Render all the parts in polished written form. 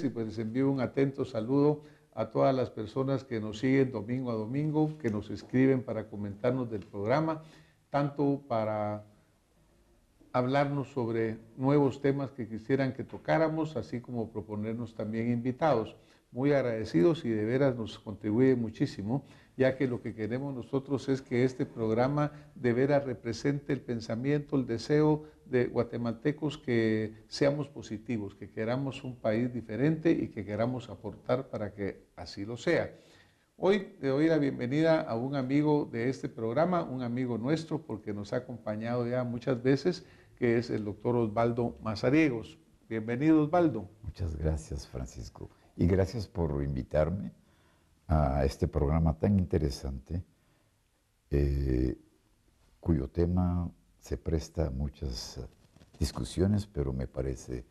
Y pues les envío un atento saludo a todas las personas que nos siguen domingo a domingo, que nos escriben para comentarnos del programa, tanto para hablarnos sobre nuevos temas que quisieran que tocáramos, así como proponernos también invitados. Muy agradecidos y de veras nos contribuye muchísimo, ya que lo que queremos nosotros es que este programa de veras represente el pensamiento, el deseo de guatemaltecos, que seamos positivos, que queramos un país diferente y que queramos aportar para que así lo sea. Hoy le doy la bienvenida a un amigo de este programa, un amigo nuestro, porque nos ha acompañado ya muchas veces, que es el doctor Osvaldo Mazariegos. Bienvenido, Osvaldo. Muchas gracias, Francisco. Y gracias por invitarme a este programa tan interesante, cuyo tema se presta a muchas discusiones, pero me parece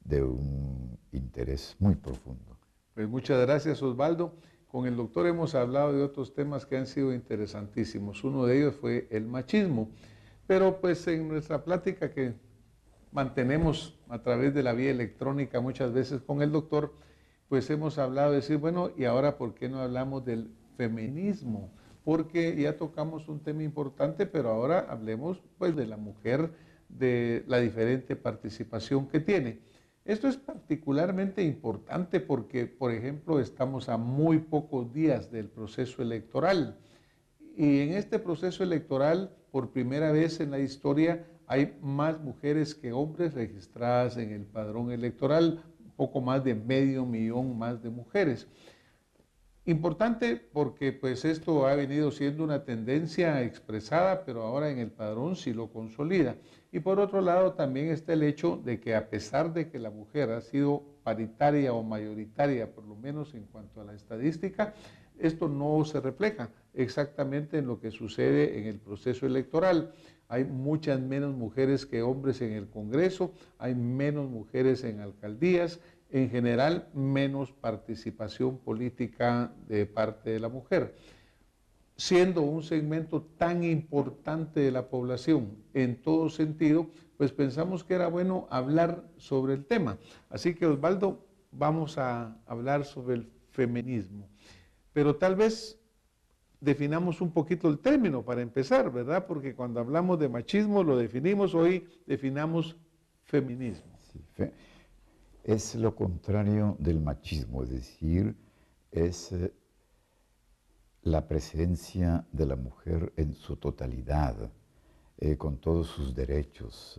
de un interés muy profundo. Pues muchas gracias, Osvaldo. Con el doctor hemos hablado de otros temas que han sido interesantísimos. Uno de ellos fue el machismo. Pero pues en nuestra plática que mantenemos a través de la vía electrónica muchas veces con el doctor, pues hemos hablado de decir, bueno, y ahora ¿por qué no hablamos del feminismo? Porque ya tocamos un tema importante, pero ahora hablemos pues de la mujer, de la diferente participación que tiene. Esto es particularmente importante porque, por ejemplo, estamos a muy pocos días del proceso electoral. Y en este proceso electoral, por primera vez en la historia, hay más mujeres que hombres registradas en el padrón electoral, un poco más de 500,000 más de mujeres. Importante porque pues esto ha venido siendo una tendencia expresada, pero ahora en el padrón sí lo consolida. Y por otro lado también está el hecho de que, a pesar de que la mujer ha sido paritaria o mayoritaria, por lo menos en cuanto a la estadística, esto no se refleja exactamente en lo que sucede en el proceso electoral. Hay muchas menos mujeres que hombres en el Congreso, hay menos mujeres en alcaldías, en general menos participación política de parte de la mujer. Siendo un segmento tan importante de la población en todo sentido, pues pensamos que era bueno hablar sobre el tema. Así que, Osvaldo, vamos a hablar sobre el feminismo. Pero tal vez definamos un poquito el término para empezar, ¿verdad? Porque cuando hablamos de machismo lo definimos, hoy definamos feminismo. Sí, es lo contrario del machismo, es decir, es la presencia de la mujer en su totalidad, con todos sus derechos,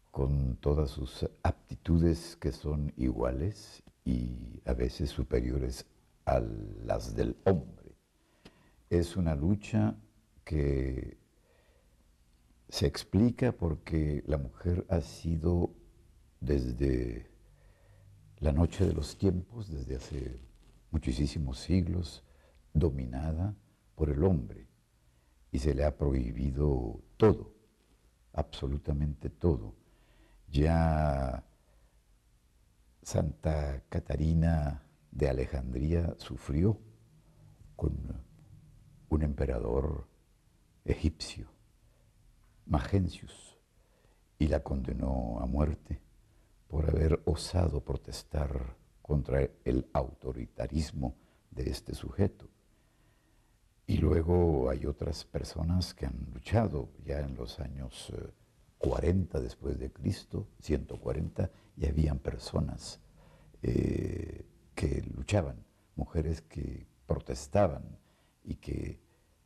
con todas sus aptitudes que son iguales y a veces superiores a las del hombre. Es una lucha que se explica porque la mujer ha sido desde la noche de los tiempos, desde hace muchísimos siglos, dominada por el hombre y se le ha prohibido todo, absolutamente todo. Ya Santa Catarina de Alejandría sufrió con un emperador egipcio, Magencius, y la condenó a muerte por haber osado protestar contra el autoritarismo de este sujeto. Y luego hay otras personas que han luchado ya en los años 40 después de Cristo, 140, y habían personas que luchaban, mujeres que protestaban y que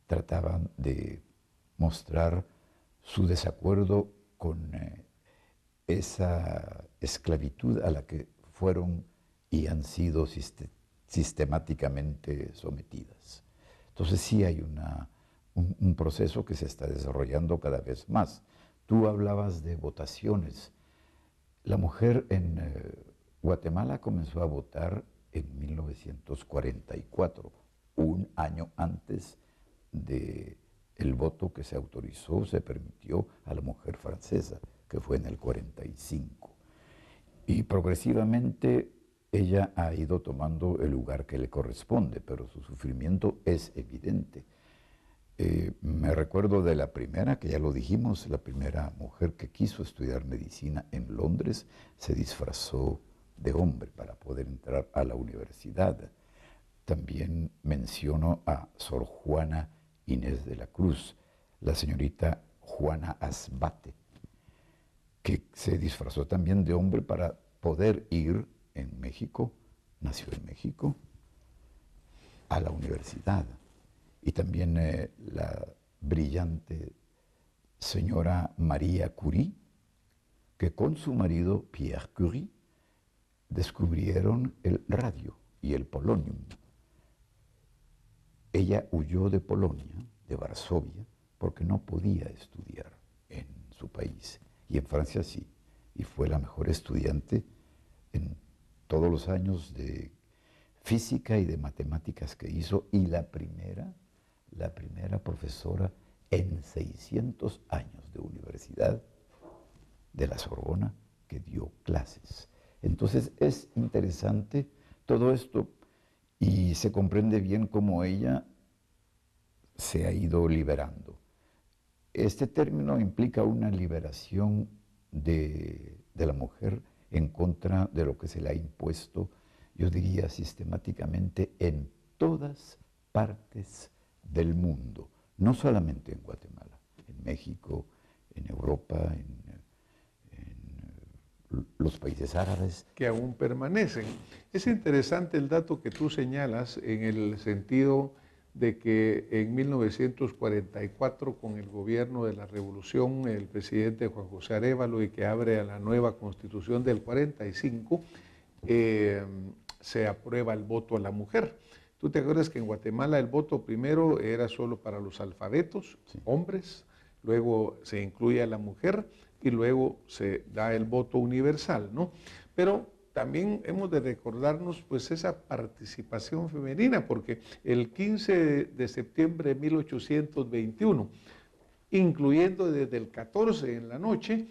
trataban de mostrar su desacuerdo con esa esclavitud a la que fueron y han sido sistemáticamente sometidas. Entonces sí hay un proceso que se está desarrollando cada vez más. Tú hablabas de votaciones. La mujer en Guatemala comenzó a votar en 1944, un año antes del voto que se autorizó, se permitió a la mujer francesa, que fue en el 45. Y progresivamente ella ha ido tomando el lugar que le corresponde, pero su sufrimiento es evidente. Me recuerdo de la primera, que ya lo dijimos, la primera mujer que quiso estudiar medicina en Londres, se disfrazó de hombre para poder entrar a la universidad. También menciono a Sor Juana Inés de la Cruz, la señorita Juana Asbate, que se disfrazó también de hombre para poder ir en México, nació en México, a la universidad. Y también la brillante señora María Curie, que con su marido Pierre Curie descubrieron el radio y el polonium. Ella huyó de Polonia, de Varsovia, porque no podía estudiar en su país. Y en Francia sí. Y fue la mejor estudiante en todos los años de física y de matemáticas que hizo. Y la primera profesora en 600 años de universidad de la Sorbona que dio clases. Entonces es interesante todo esto y se comprende bien cómo ella se ha ido liberando. Este término implica una liberación de la mujer en contra de lo que se le ha impuesto, yo diría sistemáticamente, en todas partes del mundo, no solamente en Guatemala, en México, en Europa, en los países árabes. Que aún permanecen. Es interesante el dato que tú señalas en el sentido de que en 1944, con el gobierno de la Revolución, el presidente Juan José Arévalo, y que abre a la nueva Constitución del 45, se aprueba el voto a la mujer. ¿Tú te acuerdas que en Guatemala el voto primero era solo para los alfabetos, sí, hombres, luego se incluye a la mujer y luego se da el voto universal, ¿no? Pero también hemos de recordarnos pues esa participación femenina, porque el 15 de septiembre de 1821, incluyendo desde el 14 en la noche,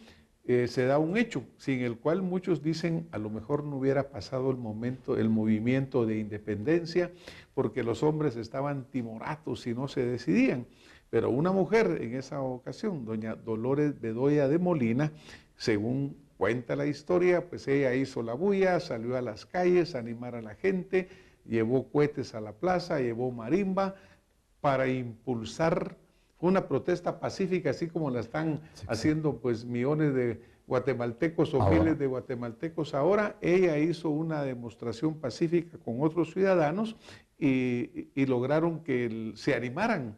se da un hecho sin el cual muchos dicen a lo mejor no hubiera pasado el movimiento de independencia, porque los hombres estaban timoratos y no se decidían. Pero una mujer en esa ocasión, doña Dolores Bedoya de Molina, según cuenta la historia, pues ella hizo la bulla, salió a las calles a animar a la gente, llevó cohetes a la plaza, llevó marimba para impulsar una protesta pacífica, así como la están haciendo pues millones de guatemaltecos o miles de guatemaltecos ahora. Ella hizo una demostración pacífica con otros ciudadanos y lograron que se animaran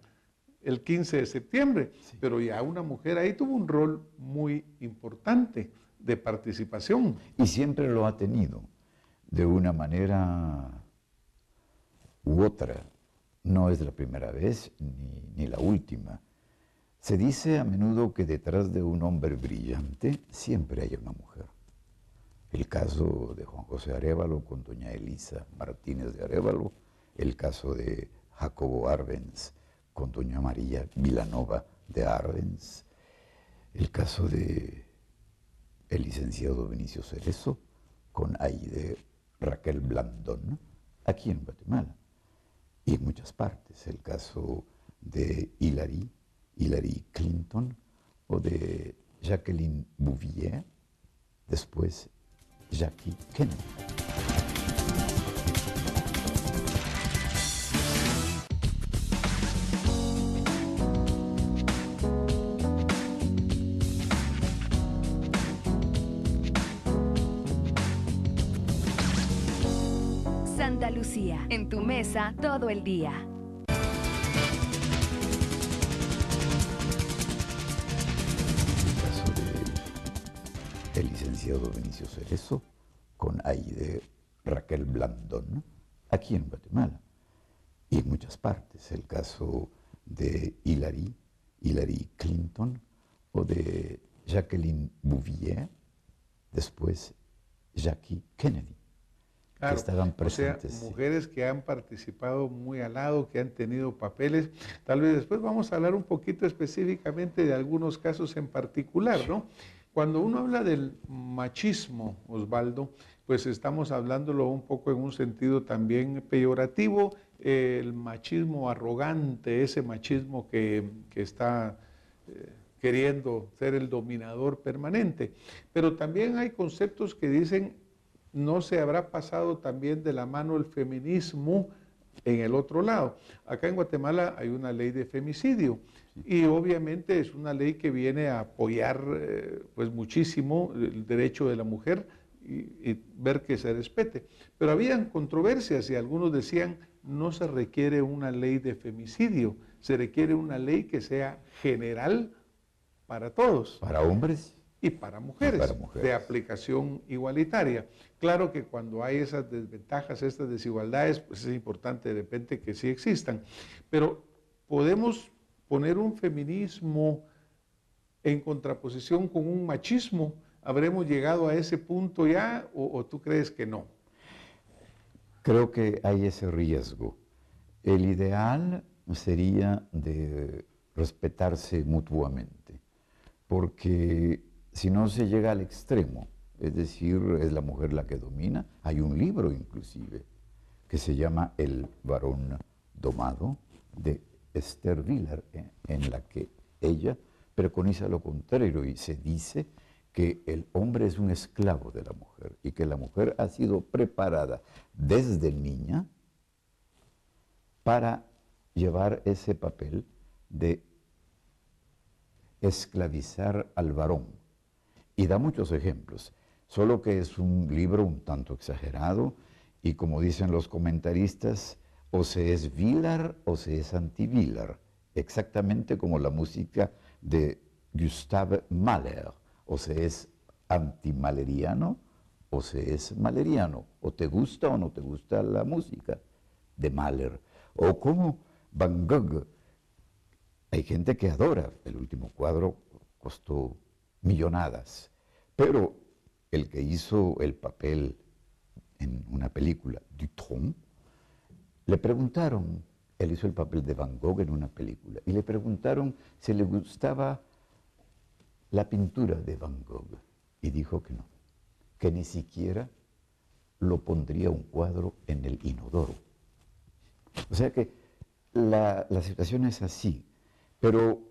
el 15 de septiembre, sí, pero ya una mujer ahí tuvo un rol muy importante de participación. Y siempre lo ha tenido, de una manera u otra. No es la primera vez ni la última. Se dice a menudo que detrás de un hombre brillante siempre hay una mujer. El caso de Juan José Arévalo con doña Elisa Martínez de Arévalo, el caso de Jacobo Arbenz con doña María Vilanova de Arbenz, el caso de el licenciado Benicio Cerezo con Aide Raquel Blandón, aquí en Guatemala, y en muchas partes, el caso de Hillary Clinton o de Jacqueline Bouvier, después Jackie Kennedy. Santa Lucía, en tu mesa todo el día. El caso de el licenciado Benicio Cerezo con Aide Raquel Blandón, aquí en Guatemala, y en muchas partes, el caso de Hillary Clinton o de Jacqueline Bouvier, después Jackie Kennedy. Claro, que estaban presentes. O sea, mujeres que han participado muy al lado, que han tenido papeles. Tal vez después vamos a hablar un poquito específicamente de algunos casos en particular, ¿no? Cuando uno habla del machismo, Osvaldo, pues estamos hablándolo un poco en un sentido también peyorativo, el machismo arrogante, ese machismo que está queriendo ser el dominador permanente. Pero también hay conceptos que dicen no se habrá pasado también de la mano el feminismo en el otro lado. Acá en Guatemala hay una ley de femicidio y obviamente es una ley que viene a apoyar pues muchísimo el derecho de la mujer y ver que se respete. Pero habían controversias y algunos decían no se requiere una ley de femicidio, se requiere una ley que sea general para todos. Para hombres Y para mujeres, para mujeres, de aplicación igualitaria. Claro que cuando hay esas desventajas, estas desigualdades, pues es importante de repente que sí existan. Pero podemos poner un feminismo en contraposición con un machismo. ¿Habremos llegado a ese punto ya o tú crees que no? creo que hay ese riesgo. El ideal sería de respetarse mutuamente, porque si no se llega al extremo, es decir, es la mujer la que domina. Hay un libro inclusive que se llama El varón domado, de Esther Vilar, en la que ella preconiza lo contrario y se dice que el hombre es un esclavo de la mujer y que la mujer ha sido preparada desde niña para llevar ese papel de esclavizar al varón. Y da muchos ejemplos, solo que es un libro un tanto exagerado y, como dicen los comentaristas, o se es Vilar o se es anti-Vilar, exactamente como la música de Gustave Mahler, o se es anti-maleriano o se es maleriano, o te gusta o no te gusta la música de Mahler, o como Van Gogh. Hay gente que adora, el último cuadro costó millonadas, pero el que hizo el papel en una película, Dutront, le preguntaron, él hizo el papel de Van Gogh en una película, y le preguntaron si le gustaba la pintura de Van Gogh, y dijo que no, que ni siquiera lo pondría un cuadro en el inodoro. O sea que la situación es así, pero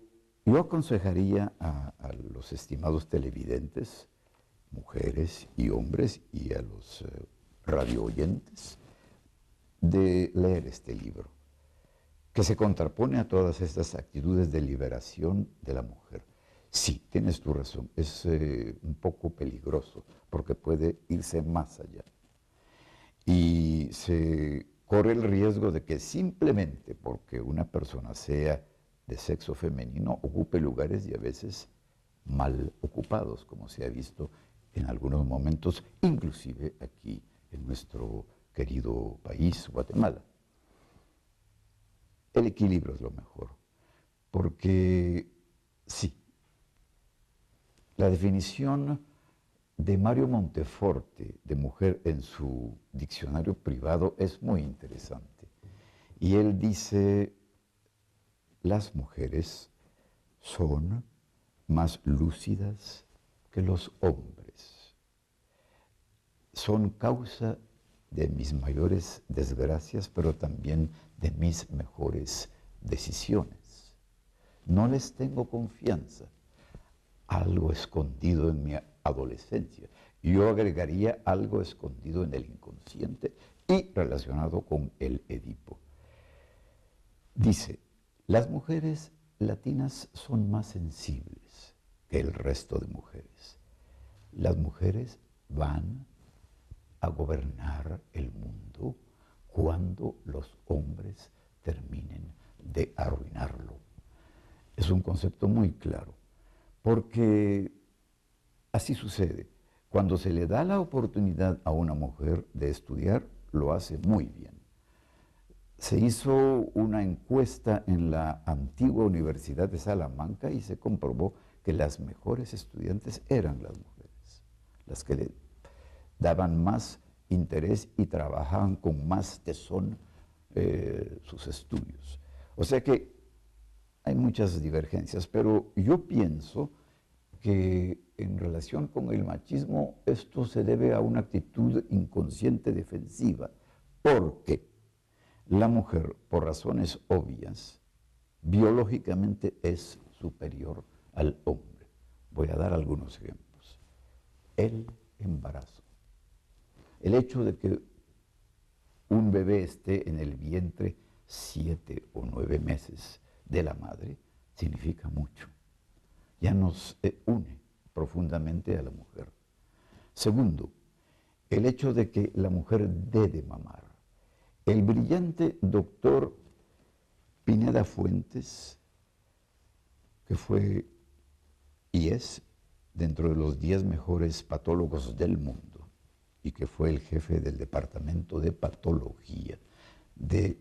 yo aconsejaría a los estimados televidentes, mujeres y hombres, y a los radio oyentes, de leer este libro, que se contrapone a todas estas actitudes de liberación de la mujer. Sí, tienes tu razón, es un poco peligroso, porque puede irse más allá. Y se corre el riesgo de que simplemente porque una persona sea de sexo femenino ocupe lugares y a veces mal ocupados, como se ha visto en algunos momentos, inclusive aquí en nuestro querido país, Guatemala. El equilibrio es lo mejor, porque sí, la definición de Mario Monteforte de mujer en su diccionario privado es muy interesante. Y él dice, las mujeres son más lúcidas que los hombres. Son causa de mis mayores desgracias, pero también de mis mejores decisiones. No les tengo confianza. Algo escondido en mi adolescencia. Yo agregaría algo escondido en el inconsciente y relacionado con el Edipo. Dice, las mujeres latinas son más sensibles que el resto de mujeres. Las mujeres van a gobernar el mundo cuando los hombres terminen de arruinarlo. Es un concepto muy claro, porque así sucede. Cuando se le da la oportunidad a una mujer de estudiar, lo hace muy bien. Se hizo una encuesta en la antigua Universidad de Salamanca y se comprobó que las mejores estudiantes eran las mujeres, las que le daban más interés y trabajaban con más tesón sus estudios. O sea que hay muchas divergencias, pero yo pienso que en relación con el machismo esto se debe a una actitud inconsciente defensiva, porque la mujer, por razones obvias, biológicamente es superior al hombre. Voy a dar algunos ejemplos. El embarazo. El hecho de que un bebé esté en el vientre 7 o 9 meses de la madre significa mucho. Ya nos une profundamente a la mujer. Segundo, el hecho de que la mujer dé de mamar. El brillante doctor Pineda Fuentes, que fue y es dentro de los 10 mejores patólogos del mundo y que fue el jefe del departamento de patología de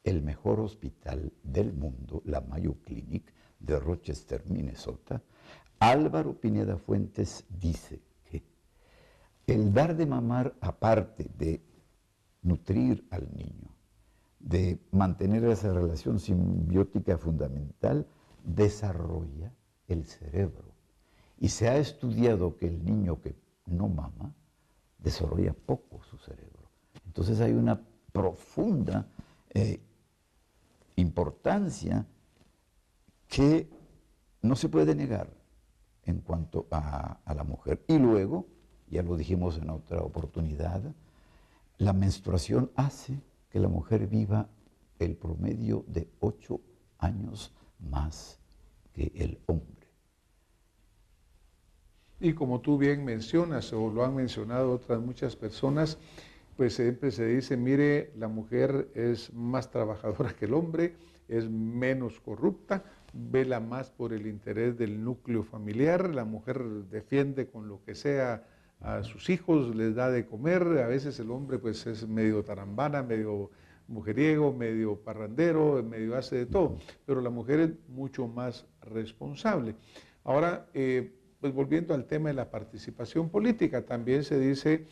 el mejor hospital del mundo, la Mayo Clinic de Rochester, Minnesota, Álvaro Pineda Fuentes dice que el dar de mamar, aparte de nutrir al niño, de mantener esa relación simbiótica fundamental, desarrolla el cerebro. Y se ha estudiado que el niño que no mama desarrolla poco su cerebro. Entonces hay una profunda importancia que no se puede negar en cuanto a la mujer. Y luego, ya lo dijimos en otra oportunidad, la menstruación hace que la mujer viva el promedio de 8 años más que el hombre. Y como tú bien mencionas, o lo han mencionado otras muchas personas, pues siempre se dice, mire, la mujer es más trabajadora que el hombre, es menos corrupta, vela más por el interés del núcleo familiar, la mujer defiende con lo que sea a sus hijos, les da de comer, a veces el hombre pues es medio tarambana, medio mujeriego, medio parrandero, medio hace de todo, pero la mujer es mucho más responsable. Ahora, pues volviendo al tema de la participación política, también se dice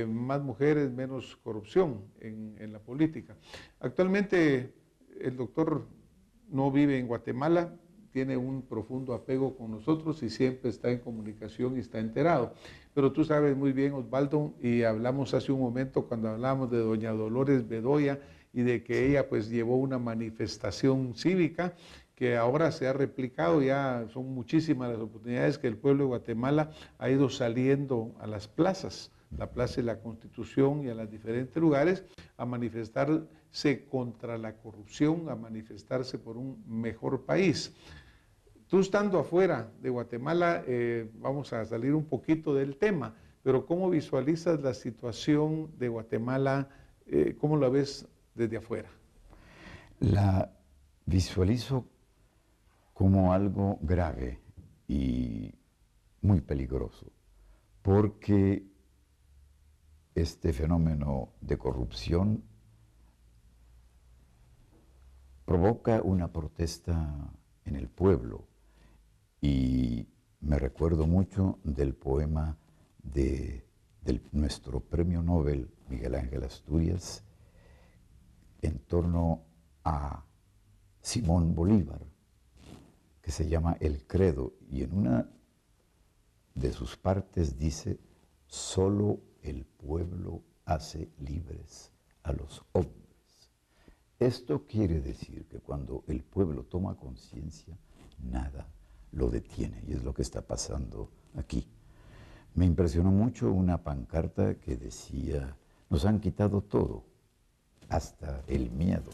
más mujeres, menos corrupción en la política. Actualmente el doctor no vive en Guatemala, tiene un profundo apego con nosotros y siempre está en comunicación y está enterado. Pero tú sabes muy bien, Osvaldo, y hablamos hace un momento cuando hablamos de doña Dolores Bedoya y de que ella pues llevó una manifestación cívica que ahora se ha replicado, ya son muchísimas las oportunidades que el pueblo de Guatemala ha ido saliendo a las plazas, la Plaza de la Constitución y a los diferentes lugares, a manifestarse contra la corrupción, a manifestarse por un mejor país. Tú estando afuera de Guatemala, vamos a salir un poquito del tema, pero ¿cómo visualizas la situación de Guatemala? ¿Cómo la ves desde afuera? La visualizo como algo grave y muy peligroso, porque este fenómeno de corrupción provoca una protesta en el pueblo. Y me recuerdo mucho del poema de nuestro premio Nobel, Miguel Ángel Asturias, en torno a Simón Bolívar, que se llama El Credo, y en una de sus partes dice, solo el pueblo hace libres a los hombres. Esto quiere decir que cuando el pueblo toma conciencia, nada lo detiene, y es lo que está pasando aquí. Me impresionó mucho una pancarta que decía, nos han quitado todo, hasta el miedo.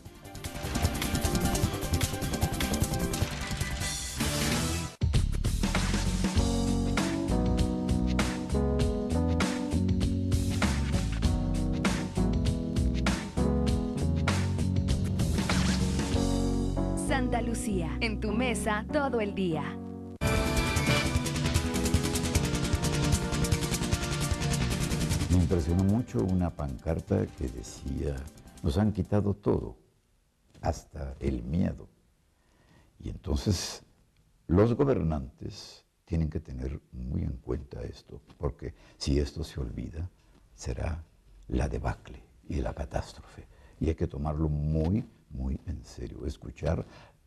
Santa Lucía, en tu mesa todo el día. Me impresionó mucho una pancarta que decía, nos han quitado todo, hasta el miedo. Y entonces los gobernantes tienen que tener muy en cuenta esto, porque si esto se olvida, será la debacle y la catástrofe. Y hay que tomarlo muy, muy en serio. Escuchar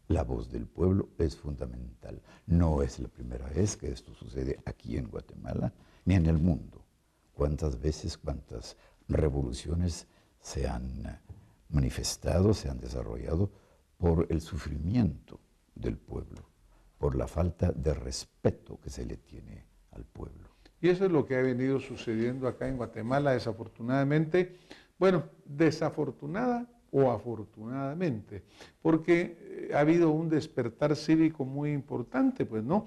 la voz del pueblo es fundamental. No es la primera vez que esto sucede aquí en Guatemala, ni en el mundo. Cuántas veces, cuántas revoluciones se han manifestado, se han desarrollado por el sufrimiento del pueblo, por la falta de respeto que se le tiene al pueblo. Y eso es lo que ha venido sucediendo acá en Guatemala, desafortunadamente. Bueno, desafortunada o afortunadamente, porque ha habido un despertar cívico muy importante, pues, ¿no?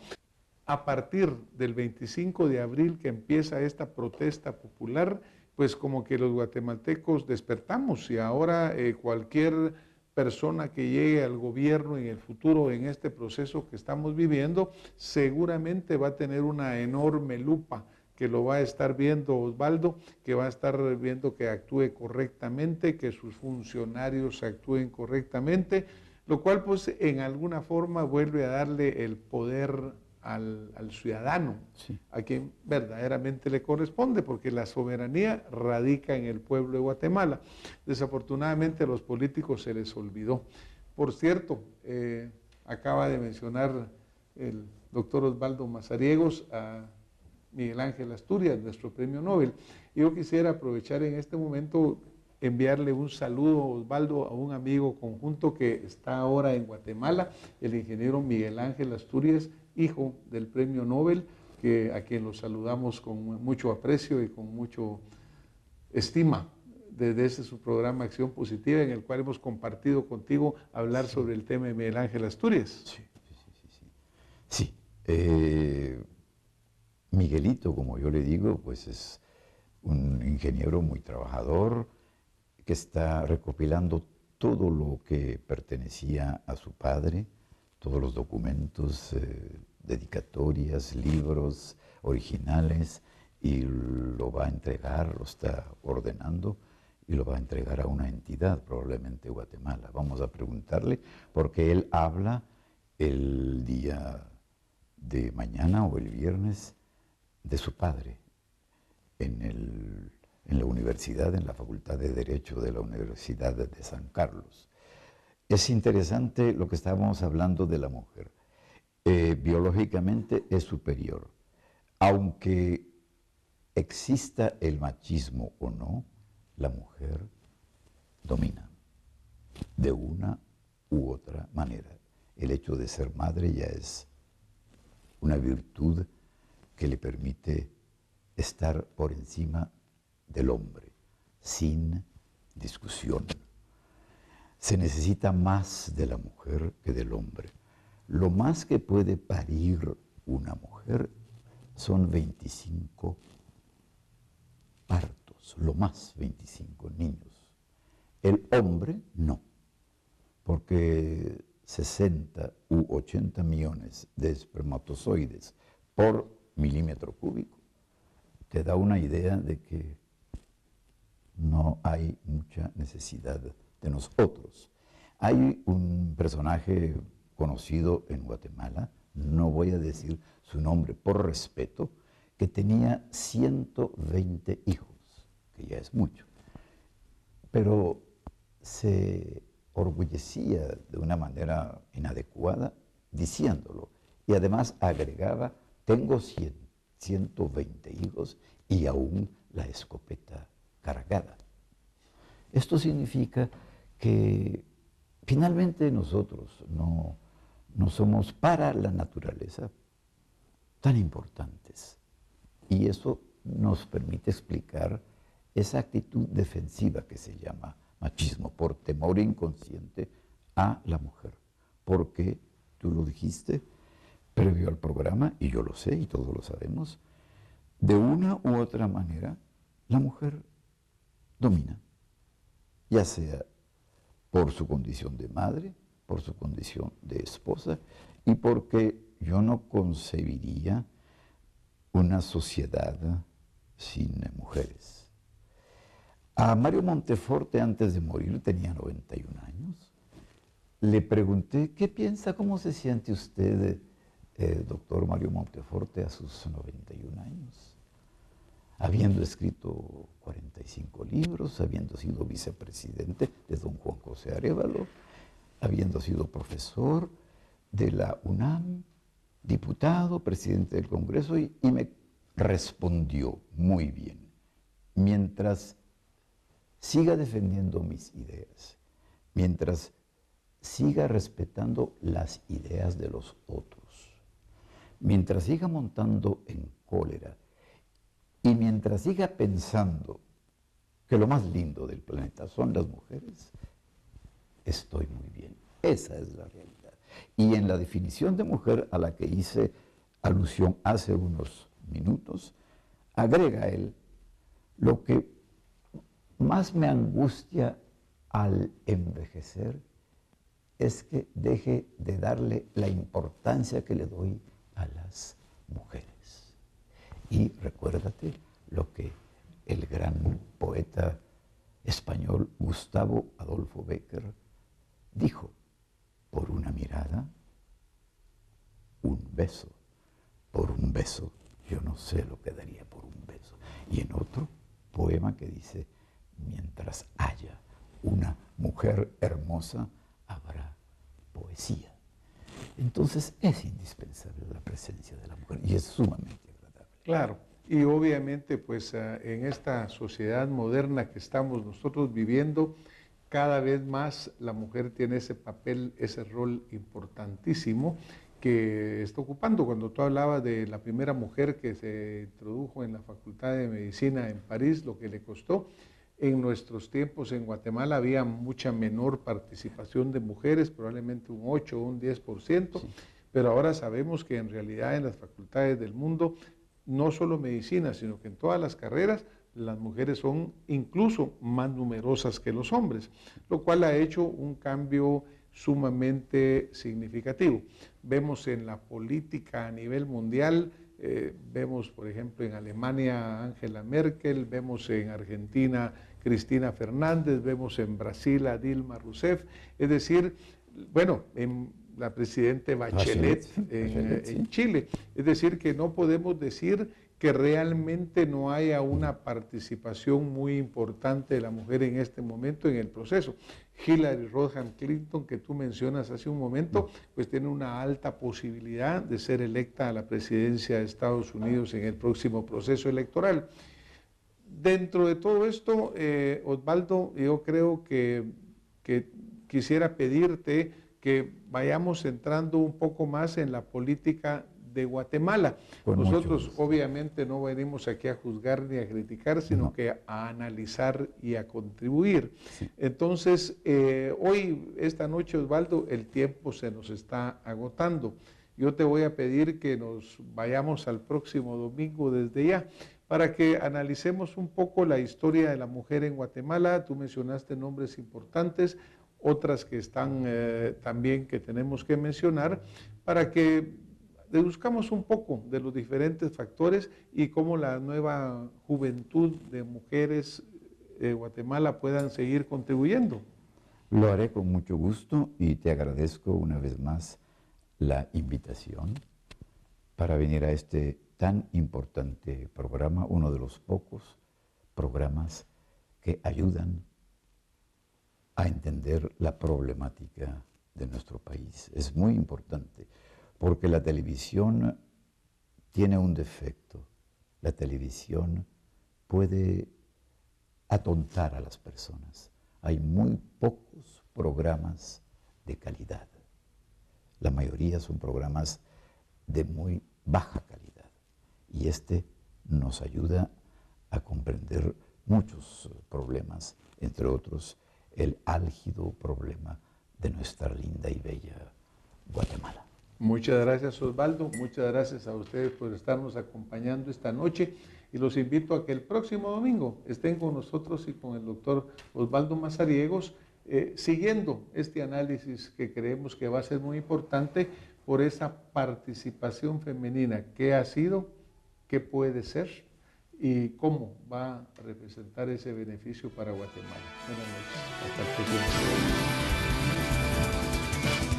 A partir del 25 de abril que empieza esta protesta popular, pues como que los guatemaltecos despertamos y ahora cualquier persona que llegue al gobierno en el futuro en este proceso que estamos viviendo, seguramente va a tener una enorme lupa que lo va a estar viendo Osvaldo, que va a estar viendo que actúe correctamente, que sus funcionarios actúen correctamente, lo cual pues en alguna forma vuelve a darle el poder al ciudadano, Sí. a quien verdaderamente le corresponde, porque la soberanía radica en el pueblo de Guatemala. Desafortunadamente a los políticos se les olvidó. Por cierto, acaba de mencionar el doctor Osvaldo Mazariegos a Miguel Ángel Asturias, nuestro premio Nobel. Yo quisiera aprovechar en este momento enviarle un saludo, Osvaldo, a un amigo conjunto que está ahora en Guatemala, el ingeniero Miguel Ángel Asturias, hijo del premio Nobel, a quien lo saludamos con mucho aprecio y con mucho estima desde su programa Acción Positiva, en el cual hemos compartido contigo hablar sobre el tema de Miguel Ángel Asturias. Sí, sí, sí, sí. Sí. Miguelito, como yo le digo, pues es un ingeniero muy trabajador que está recopilando todo lo que pertenecía a su padre, todos los documentos, dedicatorias, libros originales, y lo va a entregar, lo está ordenando y lo va a entregar a una entidad, probablemente Guatemala. Vamos a preguntarle, porque él habla el día de mañana o el viernes de su padre en la universidad, en la Facultad de Derecho de la Universidad de San Carlos. Es interesante lo que estábamos hablando de la mujer. Biológicamente es superior. Aunque exista el machismo o no, la mujer domina de una u otra manera. El hecho de ser madre ya es una virtud que le permite estar por encima del hombre, sin discusión. Se necesita más de la mujer que del hombre. Lo más que puede parir una mujer son 25 partos, lo más 25 niños. El hombre no, porque 60 u 80 millones de espermatozoides por milímetro cúbico te da una idea de que no hay mucha necesidad de nosotros. Hay un personaje conocido en Guatemala, no voy a decir su nombre por respeto, que tenía 120 hijos, que ya es mucho, pero se orgullecía de una manera inadecuada diciéndolo, y además agregaba: tengo 120 hijos y aún la escopeta cargada. Esto significa que finalmente nosotros no somos para la naturaleza tan importantes, y eso nos permite explicar esa actitud defensiva que se llama machismo, por temor inconsciente a la mujer, porque tú lo dijiste previo al programa, y yo lo sé y todos lo sabemos, de una u otra manera la mujer domina, ya sea por su condición de madre, por su condición de esposa, y porque yo no concebiría una sociedad sin mujeres. A Mario Monteforte, antes de morir, tenía 91 años. Le pregunté: ¿qué piensa, cómo se siente usted, doctor Mario Monteforte, a sus 91 años? Habiendo escrito 45 libros, habiendo sido vicepresidente de don Juan José Arévalo, habiendo sido profesor de la UNAM, diputado, presidente del Congreso, y me respondió muy bien: mientras siga defendiendo mis ideas, mientras siga respetando las ideas de los otros, mientras siga montando en cólera Y mientras siga pensando que lo más lindo del planeta son las mujeres, estoy muy bien. Esa es la realidad. Y en la definición de mujer a la que hice alusión hace unos minutos, agrega él: lo que más me angustia al envejecer es que deje de darle la importancia que le doy a las mujeres. Y recuérdate lo que el gran poeta español Gustavo Adolfo Bécquer dijo: por una mirada, un beso. Por un beso, yo no sé lo que daría por un beso. Y en otro poema que dice: mientras haya una mujer hermosa, habrá poesía. Entonces es indispensable la presencia de la mujer y es sumamente agradable. Claro, y obviamente pues en esta sociedad moderna que estamos nosotros viviendo, cada vez más la mujer tiene ese papel, ese rol importantísimo que está ocupando. Cuando tú hablabas de la primera mujer que se introdujo en la Facultad de Medicina en París, lo que le costó, en nuestros tiempos en Guatemala había mucha menor participación de mujeres, probablemente un 8 o un 10%, sí. Pero ahora sabemos que en realidad en las facultades del mundo, no solo medicina, sino que en todas las carreras, las mujeres son incluso más numerosas que los hombres, lo cual ha hecho un cambio sumamente significativo. Vemos en la política a nivel mundial, vemos por ejemplo en Alemania Angela Merkel, vemos en Argentina Cristina Fernández, vemos en Brasil a Dilma Rousseff, es decir, bueno, en la presidenta Bachelet en Chile, es decir que no podemos decir que realmente no haya una participación muy importante de la mujer en este momento en el proceso. Hillary Rodham Clinton, que tú mencionas hace un momento, pues tiene una alta posibilidad de ser electa a la presidencia de Estados Unidos en el próximo proceso electoral. Dentro de todo esto, Osvaldo, yo creo que quisiera pedirte que vayamos entrando un poco más en la política de Guatemala. Nosotros obviamente no venimos aquí a juzgar ni a criticar, sino que a analizar y a contribuir. Sí. Entonces, hoy, esta noche, Osvaldo, el tiempo se nos está agotando. Yo te voy a pedir que nos vayamos al próximo domingo desde ya, para que analicemos un poco la historia de la mujer en Guatemala. Tú mencionaste nombres importantes, otras que están también que tenemos que mencionar, para que deduzcamos un poco de los diferentes factores y cómo la nueva juventud de mujeres de Guatemala puedan seguir contribuyendo. Lo haré con mucho gusto y te agradezco una vez más la invitación para venir a este tan importante programa, uno de los pocos programas que ayudan a entender la problemática de nuestro país. Es muy importante, porque la televisión tiene un defecto. La televisión puede atontar a las personas. Hay muy pocos programas de calidad. La mayoría son programas de muy baja calidad. Y este nos ayuda a comprender muchos problemas, entre otros el álgido problema de nuestra linda y bella Guatemala. Muchas gracias, Osvaldo, muchas gracias a ustedes por estarnos acompañando esta noche y los invito a que el próximo domingo estén con nosotros y con el doctor Osvaldo Mazariegos siguiendo este análisis que creemos que va a ser muy importante por esa participación femenina, qué ha sido, qué puede ser y cómo va a representar ese beneficio para Guatemala. Buenas noches, hasta el próximo.